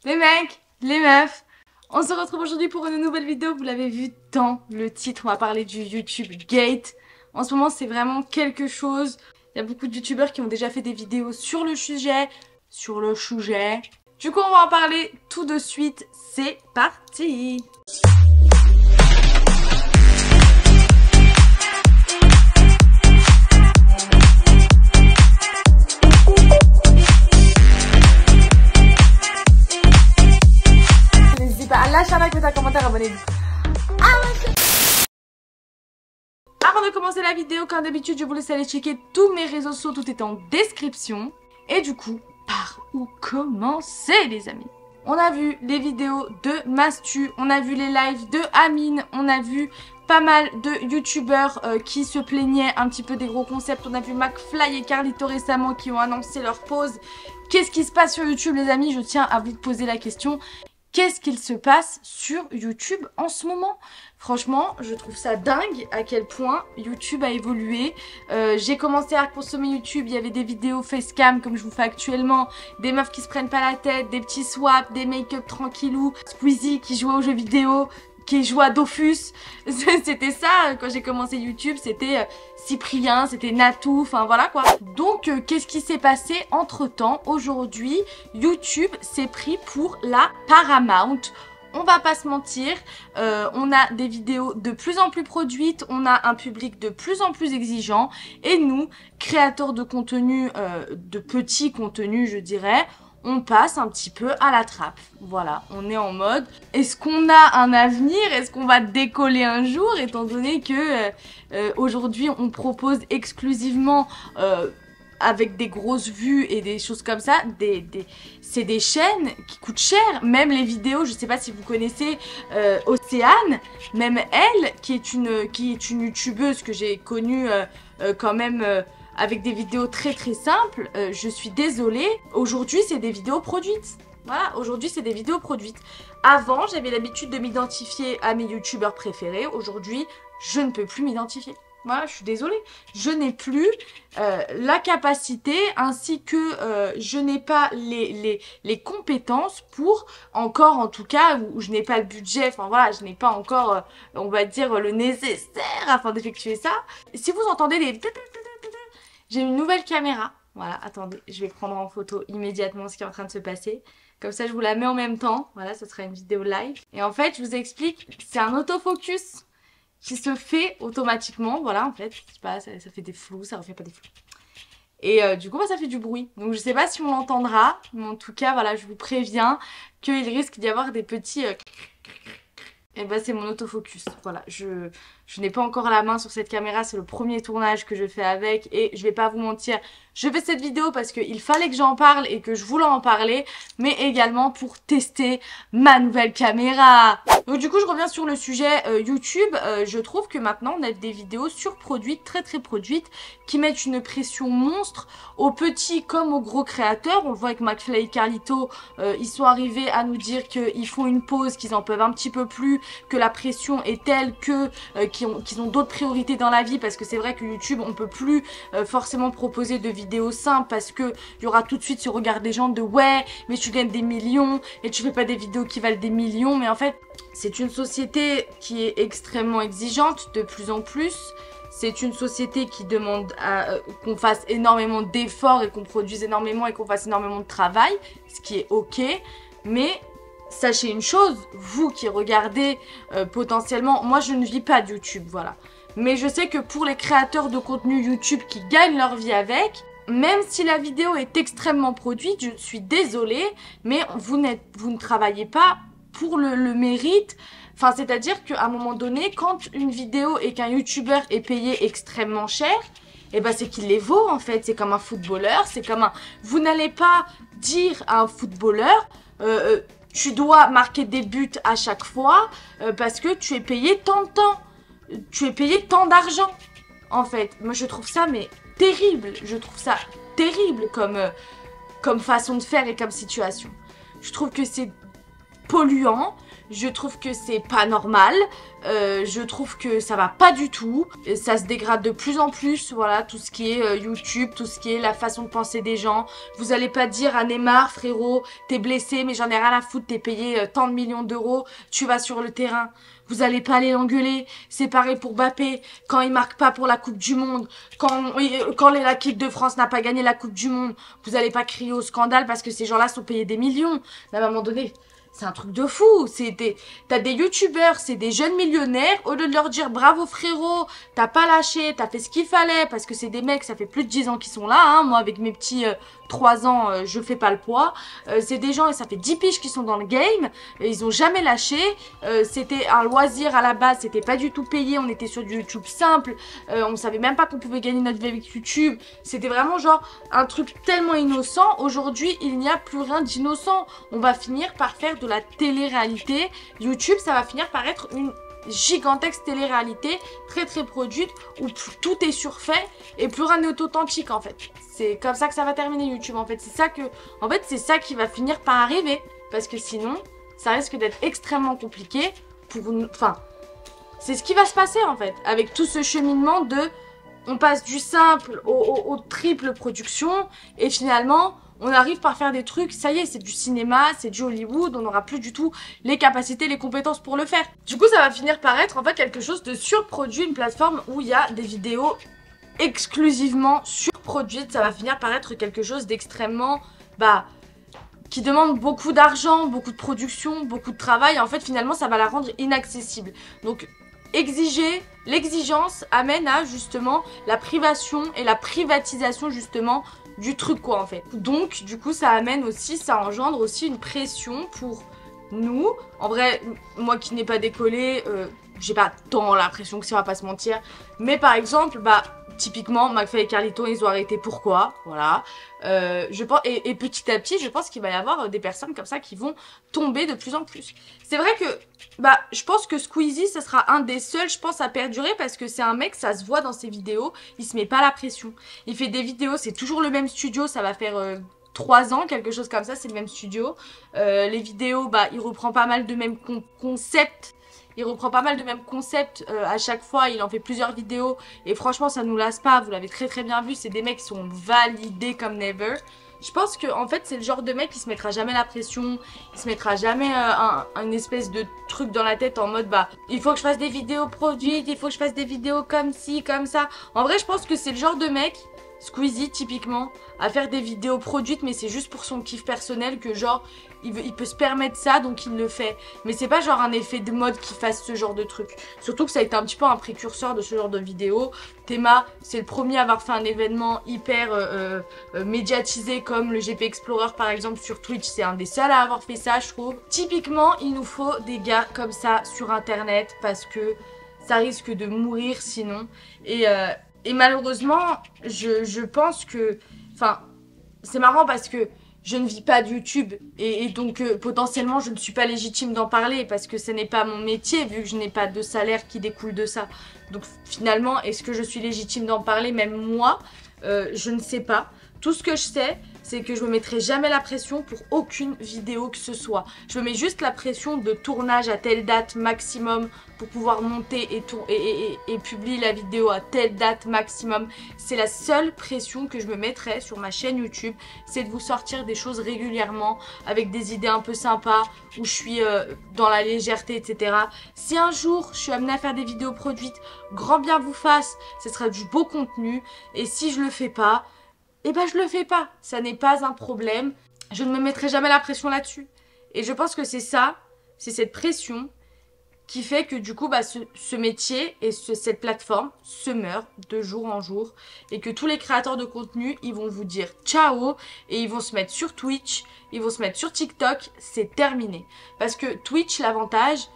Les mecs, les meufs, on se retrouve aujourd'hui pour une nouvelle vidéo. Vous l'avez vu dans le titre, on va parler du YouTube Gate. En ce moment, c'est vraiment quelque chose. Il y a beaucoup de youtubeurs qui ont déjà fait des vidéos sur le sujet. Du coup, on va en parler tout de suite. C'est parti! N'hésitez pas à lâcher un like, mettre un commentaire, abonnez-vous. Avant de commencer la vidéo, comme d'habitude, je vous laisse aller checker tous mes réseaux sociaux, tout est en description. Et du coup, par où commencer, les amis? On a vu les vidéos de Mastu, on a vu les lives de Amine, on a vu pas mal de youtubeurs qui se plaignaient un petit peu des gros concepts. On a vu McFly et Carlito récemment qui ont annoncé leur pause. Qu'est-ce qui se passe sur YouTube, les amis? Je tiens à vous poser la question. Qu'est-ce qu'il se passe sur YouTube en ce moment? Franchement, je trouve ça dingue à quel point YouTube a évolué. J'ai commencé à consommer YouTube, il y avait des vidéos facecam comme je vous fais actuellement, des meufs qui se prennent pas la tête, des petits swaps, des make-up tranquillou, Squeezie qui jouait aux jeux vidéo, qui jouait à Dofus. C'était ça quand j'ai commencé YouTube, c'était Cyprien, c'était Natou, enfin voilà quoi. Donc qu'est-ce qui s'est passé entre temps? Aujourd'hui, YouTube s'est pris pour la Paramount. On va pas se mentir, on a des vidéos de plus en plus produites, on a un public de plus en plus exigeant et nous, créateurs de contenu, de petits contenus je dirais, on passe un petit peu à la trappe. Voilà, on est en mode, est-ce qu'on a un avenir? Est-ce qu'on va décoller un jour? Étant donné que aujourd'hui on propose exclusivement avec des grosses vues et des choses comme ça, c'est des chaînes qui coûtent cher. Même les vidéos, je sais pas si vous connaissez Océane, même elle, qui est une youtubeuse que j'ai connue quand même avec des vidéos très simples, je suis désolée, aujourd'hui c'est des vidéos produites. Voilà, aujourd'hui c'est des vidéos produites. Avant, j'avais l'habitude de m'identifier à mes youtubeurs préférés, aujourd'hui je ne peux plus m'identifier. Voilà, je suis désolée. Je n'ai plus la capacité ainsi que je n'ai pas les compétences pour encore, en tout cas, où je n'ai pas le budget, enfin voilà, je n'ai pas encore, on va dire, le nécessaire afin d'effectuer ça. Si vous entendez des... J'ai une nouvelle caméra. Voilà, attendez, je vais prendre en photo immédiatement ce qui est en train de se passer. Comme ça, je vous la mets en même temps. Voilà, ce sera une vidéo live. Et en fait, je vous explique, c'est un autofocus qui se fait automatiquement, voilà en fait, je sais pas, ça fait des flous, ça refait pas des flous. Et du coup, bah, ça fait du bruit. Donc je sais pas si on l'entendra, mais en tout cas, voilà, je vous préviens qu'il risque d'y avoir des petits... Et bah c'est mon autofocus, voilà, je n'ai pas encore la main sur cette caméra, c'est le premier tournage que je fais avec et je vais pas vous mentir, je fais cette vidéo parce qu'il fallait que j'en parle et que je voulais en parler, mais également pour tester ma nouvelle caméra. Donc du coup je reviens sur le sujet YouTube, je trouve que maintenant on a des vidéos surproduites, très produites, qui mettent une pression monstre aux petits comme aux gros créateurs. On le voit avec McFly et Carlito, ils sont arrivés à nous dire qu'ils font une pause, qu'ils en peuvent un petit peu plus, que la pression est telle que qu'ils ont d'autres priorités dans la vie, parce que c'est vrai que YouTube on peut plus forcément proposer de vidéos simples parce que il y aura tout de suite ce regard des gens de ouais mais tu gagnes des millions et tu fais pas des vidéos qui valent des millions. Mais en fait c'est une société qui est extrêmement exigeante de plus en plus. C'est une société qui demande qu'on fasse énormément d'efforts et qu'on produise énormément et qu'on fasse énormément de travail, ce qui est ok, mais sachez une chose, vous qui regardez potentiellement, moi je ne vis pas de YouTube, voilà. Mais je sais que pour les créateurs de contenu YouTube qui gagnent leur vie avec, même si la vidéo est extrêmement produite, je suis désolée, mais vous ne travaillez pas pour le mérite. Enfin, c'est-à-dire qu'à un moment donné, quand une vidéo et qu'un YouTuber est payé extrêmement cher, et ben c'est qu'il les vaut en fait. C'est comme un footballeur, c'est comme un... Vous n'allez pas dire à un footballeur... tu dois marquer des buts à chaque fois parce que tu es payé tant de temps. Tu es payé tant d'argent. En fait, moi je trouve ça mais terrible. Je trouve ça terrible comme façon de faire et comme situation. Je trouve que c'est polluant. Je trouve que c'est pas normal. Je trouve que ça va pas du tout. Ça se dégrade de plus en plus. Voilà, tout ce qui est YouTube, tout ce qui est la façon de penser des gens. Vous allez pas dire à Neymar, frérot, t'es blessé, mais j'en ai rien à foutre, t'es payé tant de millions d'euros, tu vas sur le terrain. Vous allez pas aller l'engueuler. C'est pareil pour Mbappé, quand il marque pas pour la Coupe du Monde, quand l'équipe de France n'a pas gagné la Coupe du Monde, vous allez pas crier au scandale parce que ces gens-là sont payés des millions. Mais à un moment donné, c'est un truc de fou. T'as des youtubeurs, c'est des jeunes millionnaires. Au lieu de leur dire bravo frérot, t'as pas lâché, t'as fait ce qu'il fallait. Parce que c'est des mecs, ça fait plus de 10 ans qu'ils sont là. Hein. Moi, avec mes petits 3 ans, je fais pas le poids. C'est des gens, et ça fait 10 piges qui sont dans le game. Ils ont jamais lâché. C'était un loisir à la base, c'était pas du tout payé. On était sur du YouTube simple. On savait même pas qu'on pouvait gagner notre vie avec YouTube. C'était vraiment genre un truc tellement innocent. Aujourd'hui, il n'y a plus rien d'innocent. On va finir par faire de la télé-réalité. YouTube, ça va finir par être une gigantesque télé-réalité très très produite où tout est surfait et plus rien n'est authentique en fait. C'est comme ça que ça va terminer YouTube en fait. C'est ça qui va finir par arriver parce que sinon, ça risque d'être extrêmement compliqué pour nous. Enfin, c'est ce qui va se passer en fait avec tout ce cheminement de on passe du simple au triple production et finalement on arrive par faire des trucs, ça y est, c'est du cinéma, c'est du Hollywood, on n'aura plus du tout les capacités, les compétences pour le faire. Du coup, ça va finir par être en fait quelque chose de surproduit, une plateforme où il y a des vidéos exclusivement surproduites. Ça va finir par être quelque chose d'extrêmement, qui demande beaucoup d'argent, beaucoup de production, beaucoup de travail. Et en fait, finalement, ça va la rendre inaccessible. Donc, l'exigence amène à justement la privation et la privatisation justement du truc quoi en fait. Donc du coup ça engendre aussi une pression pour nous. En vrai, moi qui n'ai pas décollé, j'ai pas tant la pression que ça, on va pas se mentir. Mais par exemple, typiquement, McFly et Carlito, ils ont arrêté. Pourquoi? Voilà. Je pense, et petit à petit, je pense qu'il va y avoir des personnes comme ça qui vont tomber de plus en plus. C'est vrai que, je pense que Squeezie, ça sera un des seuls, je pense, à perdurer parce que c'est un mec, ça se voit dans ses vidéos, il se met pas la pression. Il fait des vidéos, c'est toujours le même studio, ça va faire 3 ans, quelque chose comme ça, c'est le même studio. Les vidéos, il reprend pas mal de mêmes concepts. Il reprend pas mal de mêmes concepts à chaque fois, il en fait plusieurs vidéos et franchement ça nous lasse pas, vous l'avez très très bien vu, c'est des mecs qui sont validés comme never. Je pense que en fait c'est le genre de mec qui se mettra jamais la pression, il se mettra jamais une espèce de truc dans la tête en mode il faut que je fasse des vidéos produites, il faut que je fasse des vidéos comme ci, comme ça. En vrai je pense que c'est le genre de mec, Squeezie typiquement, à faire des vidéos produites mais c'est juste pour son kiff personnel que genre il peut se permettre ça donc il le fait. Mais c'est pas genre un effet de mode qui fasse ce genre de truc. Surtout que ça a été un petit peu un précurseur de ce genre de vidéos. Théma, c'est le premier à avoir fait un événement hyper médiatisé comme le GP Explorer par exemple sur Twitch. C'est un des seuls à avoir fait ça je trouve. Typiquement il nous faut des gars comme ça sur internet parce que ça risque de mourir sinon. Et malheureusement, je pense que... Enfin, c'est marrant parce que je ne vis pas de YouTube et donc potentiellement je ne suis pas légitime d'en parler parce que ce n'est pas mon métier vu que je n'ai pas de salaire qui découle de ça. Donc finalement, est-ce que je suis légitime d'en parler? Même moi, je ne sais pas. Tout ce que je sais, c'est que je me mettrai jamais la pression pour aucune vidéo que ce soit. Je me mets juste la pression de tournage à telle date maximum pour pouvoir monter et publier la vidéo à telle date maximum. C'est la seule pression que je me mettrai sur ma chaîne YouTube, c'est de vous sortir des choses régulièrement avec des idées un peu sympas où je suis dans la légèreté, etc. Si un jour je suis amenée à faire des vidéos produites, grand bien vous fasse, ce sera du beau contenu. Et si je le fais pas, je le fais pas. Ça n'est pas un problème. Je ne me mettrai jamais la pression là-dessus. Et je pense que c'est ça, c'est cette pression qui fait que du coup, ce métier et cette plateforme se meurt de jour en jour. Et que tous les créateurs de contenu, ils vont vous dire ciao. Et ils vont se mettre sur Twitch, ils vont se mettre sur TikTok. C'est terminé. Parce que Twitch, l'avantage,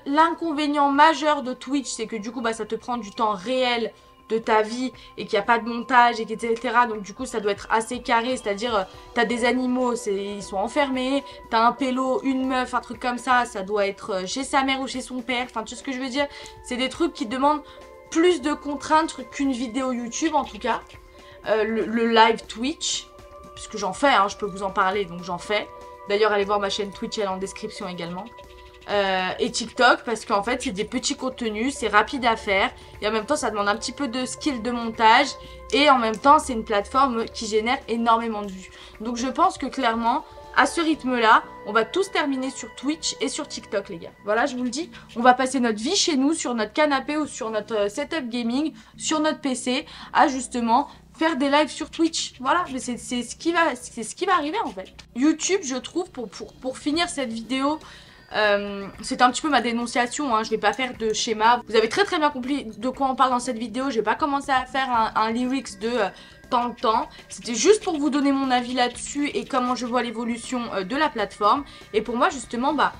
l'inconvénient majeur de Twitch, c'est que du coup, ça te prend du temps réel de ta vie et qu'il n'y a pas de montage et etc. Donc du coup ça doit être assez carré, c'est-à-dire t'as des animaux, ils sont enfermés, t'as un pélo, une meuf, un truc comme ça doit être chez sa mère ou chez son père, enfin tu sais ce que je veux dire. C'est des trucs qui demandent plus de contraintes qu'une vidéo YouTube en tout cas. Le live Twitch, puisque j'en fais, je peux vous en parler donc j'en fais. D'ailleurs allez voir ma chaîne Twitch, elle est en description également. et TikTok parce qu'en fait c'est des petits contenus, c'est rapide à faire et en même temps ça demande un petit peu de skill de montage et en même temps c'est une plateforme qui génère énormément de vues. Donc je pense que clairement à ce rythme-là, on va tous terminer sur Twitch et sur TikTok, les gars. Voilà, je vous le dis, on va passer notre vie chez nous, sur notre canapé ou sur notre setup gaming, sur notre PC, à justement faire des lives sur Twitch. Voilà, mais c'est ce qui va arriver en fait. YouTube, je trouve, pour finir cette vidéo, c'est un petit peu ma dénonciation, hein. Je vais pas faire de schéma. Vous avez très bien compris de quoi on parle dans cette vidéo. Je vais pas commencer à faire un lyrics de tant de temps. C'était juste pour vous donner mon avis là-dessus et comment je vois l'évolution de la plateforme. Et pour moi justement, bah,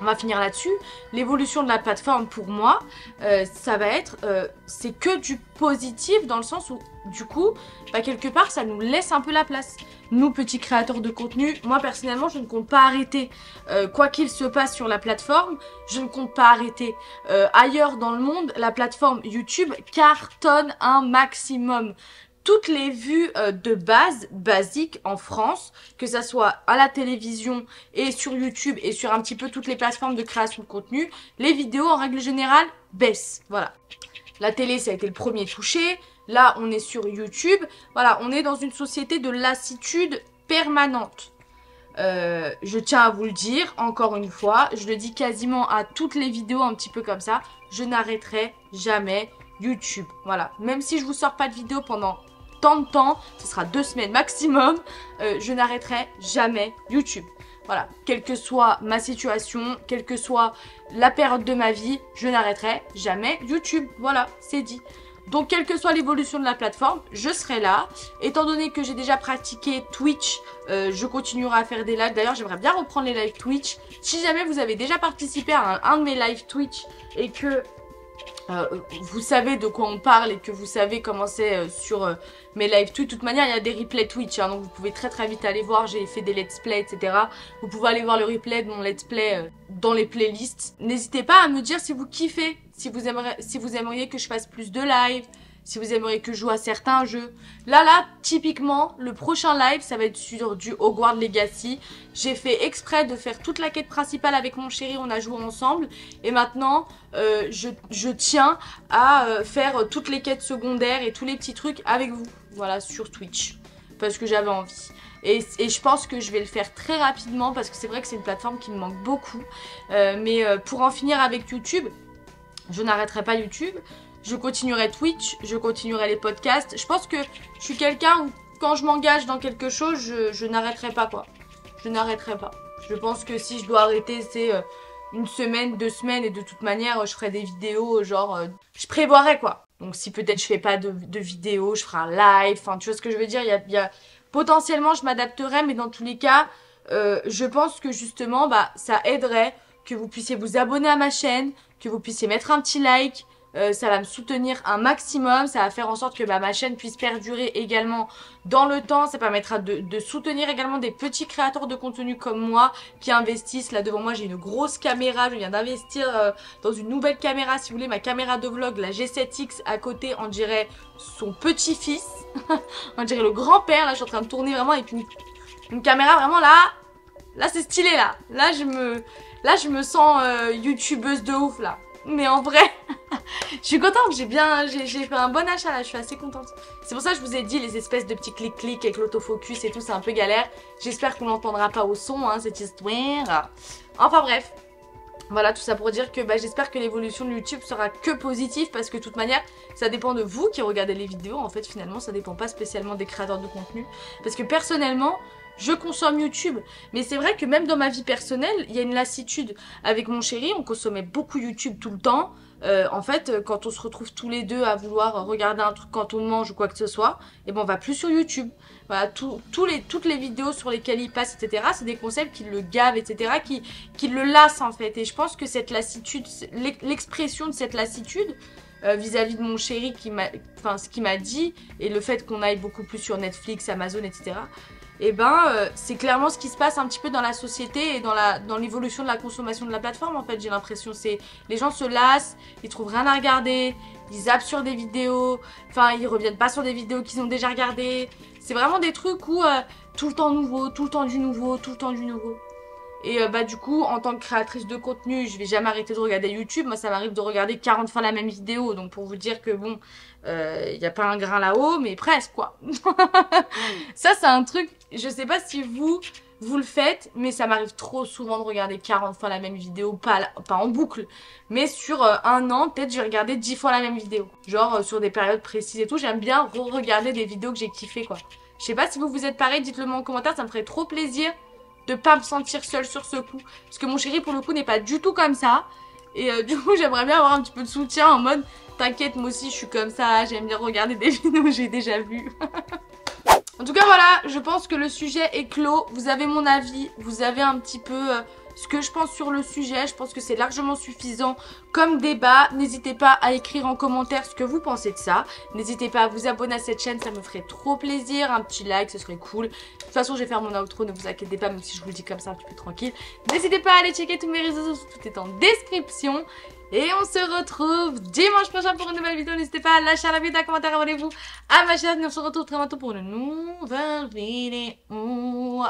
on va finir là-dessus. L'évolution de la plateforme pour moi, ça va être, c'est que du positif dans le sens où du coup, bah, quelque part ça nous laisse un peu la place. Nous, petits créateurs de contenu, moi personnellement je ne compte pas arrêter. Quoi qu'il se passe sur la plateforme, je ne compte pas arrêter. Ailleurs dans le monde, la plateforme YouTube cartonne un maximum. Toutes les vues de base, basiques en France, que ça soit à la télévision et sur YouTube et sur un petit peu toutes les plateformes de création de contenu, les vidéos en règle générale baissent. Voilà. La télé, ça a été le premier touché. Là, on est sur YouTube. Voilà, on est dans une société de lassitude permanente. Je tiens à vous le dire, encore une fois, je le dis quasiment à toutes les vidéos un petit peu comme ça, je n'arrêterai jamais YouTube. Voilà, même si je vous sors pas de vidéo pendant tant de temps, ce sera 2 semaines maximum, je n'arrêterai jamais YouTube. Voilà, quelle que soit ma situation, quelle que soit la période de ma vie, je n'arrêterai jamais YouTube. Voilà, c'est dit. Donc, quelle que soit l'évolution de la plateforme, je serai là. Étant donné que j'ai déjà pratiqué Twitch, je continuerai à faire des lives. D'ailleurs, j'aimerais bien reprendre les lives Twitch. Si jamais vous avez déjà participé à un de mes lives Twitch et que vous savez de quoi on parle et que vous savez comment c'est sur mes live Twitch. De toute manière, il y a des replays Twitch, hein, donc vous pouvez très vite aller voir. J'ai fait des let's play, etc. Vous pouvez aller voir le replay de mon let's play dans les playlists. N'hésitez pas à me dire si vous kiffez, si vous aimeriez que je fasse plus de live, si vous aimeriez que je joue à certains jeux. Là, typiquement, le prochain live, ça va être sur du Hogwarts Legacy. J'ai fait exprès de faire toute la quête principale avec mon chéri, on a joué ensemble. Et maintenant, je tiens à faire toutes les quêtes secondaires et tous les petits trucs avec vous. Voilà, sur Twitch. Parce que j'avais envie. Et je pense que je vais le faire très rapidement parce que c'est vrai que c'est une plateforme qui me manque beaucoup. Mais pour en finir avec YouTube, je n'arrêterai pas YouTube. Je continuerai Twitch, je continuerai les podcasts. Je pense que je suis quelqu'un où quand je m'engage dans quelque chose, je n'arrêterai pas quoi. Je n'arrêterai pas. Je pense que si je dois arrêter, c'est 1 semaine, 2 semaines et de toute manière, je ferai des vidéos genre... je prévoirai quoi. Donc si peut-être je fais pas de vidéos, je ferai un live. Enfin, tu vois ce que je veux dire, potentiellement, je m'adapterai, mais dans tous les cas, je pense que justement, bah, ça aiderait que vous puissiez vous abonner à ma chaîne, que vous puissiez mettre un petit like. Ça va me soutenir un maximum, ça va faire en sorte que bah, ma chaîne puisse perdurer également dans le temps, ça permettra de soutenir également des petits créateurs de contenu comme moi qui investissent. Là devant moi j'ai une grosse caméra, je viens d'investir dans une nouvelle caméra si vous voulez, ma caméra de vlog, la G7X à côté, on dirait son petit-fils, on dirait le grand-père, là je suis en train de tourner vraiment avec une caméra vraiment là c'est stylé là je me sens youtubeuse de ouf là. Mais en vrai, je suis contente, j'ai fait un bon achat là, je suis assez contente. C'est pour ça que je vous ai dit les espèces de petits clics-clics avec l'autofocus et tout, c'est un peu galère. J'espère qu'on n'entendra pas au son, hein, cette histoire. Enfin bref, voilà tout ça pour dire que bah, j'espère que l'évolution de YouTube sera que positive parce que de toute manière, ça dépend de vous qui regardez les vidéos. En fait, finalement, ça dépend pas spécialement des créateurs de contenu. Parce que personnellement... je consomme YouTube, mais c'est vrai que même dans ma vie personnelle, il y a une lassitude. Avec mon chéri, on consommait beaucoup YouTube tout le temps. En fait, quand on se retrouve tous les deux à vouloir regarder un truc quand on mange ou quoi que ce soit, et ben on va plus sur YouTube. Voilà, toutes les vidéos sur lesquelles il passe, etc., c'est des concepts qui le gavent, etc., qui le lassent en fait. Et je pense que cette lassitude, l'expression de cette lassitude, vis-à-vis de mon chéri ce qu'il m'a dit, et le fait qu'on aille beaucoup plus sur Netflix, Amazon, etc., et c'est clairement ce qui se passe un petit peu dans la société et dans l'évolution de la consommation de la plateforme en fait, j'ai l'impression. C'est les gens se lassent, ils trouvent rien à regarder, ils zappent sur des vidéos, enfin ils reviennent pas sur des vidéos qu'ils ont déjà regardées. C'est vraiment des trucs où tout le temps nouveau, tout le temps du nouveau, tout le temps du nouveau. Et bah du coup, en tant que créatrice de contenu, je vais jamais arrêter de regarder YouTube. Moi, ça m'arrive de regarder 40 fois la même vidéo. Donc pour vous dire que bon, il n'y a pas un grain là-haut, mais presque quoi. Ça, c'est un truc, je sais pas si vous le faites, mais ça m'arrive trop souvent de regarder 40 fois la même vidéo, pas en boucle, mais sur un an, peut-être j'ai regardé 10 fois la même vidéo. Genre sur des périodes précises et tout, j'aime bien re-regarder des vidéos que j'ai kiffé quoi. Je sais pas si vous êtes pareil, dites-le moi en commentaire, ça me ferait trop plaisir de pas me sentir seule sur ce coup. Parce que mon chéri pour le coup n'est pas du tout comme ça. Et du coup j'aimerais bien avoir un petit peu de soutien en mode t'inquiète moi aussi je suis comme ça, j'aime bien regarder des vidéos que j'ai déjà vues. En tout cas voilà, je pense que le sujet est clos, vous avez mon avis, vous avez un petit peu ce que je pense sur le sujet, je pense que c'est largement suffisant comme débat. N'hésitez pas à écrire en commentaire ce que vous pensez de ça, n'hésitez pas à vous abonner à cette chaîne, ça me ferait trop plaisir, un petit like, ce serait cool. De toute façon je vais faire mon outro, ne vous inquiétez pas, même si je vous le dis comme ça un petit peu tranquille. N'hésitez pas à aller checker tous mes réseaux sociaux, tout est en description. Et on se retrouve dimanche prochain pour une nouvelle vidéo. N'hésitez pas à lâcher la vidéo, un commentaire, abonnez-vous à ma chaîne. Et on se retrouve très bientôt pour une nouvelle vidéo.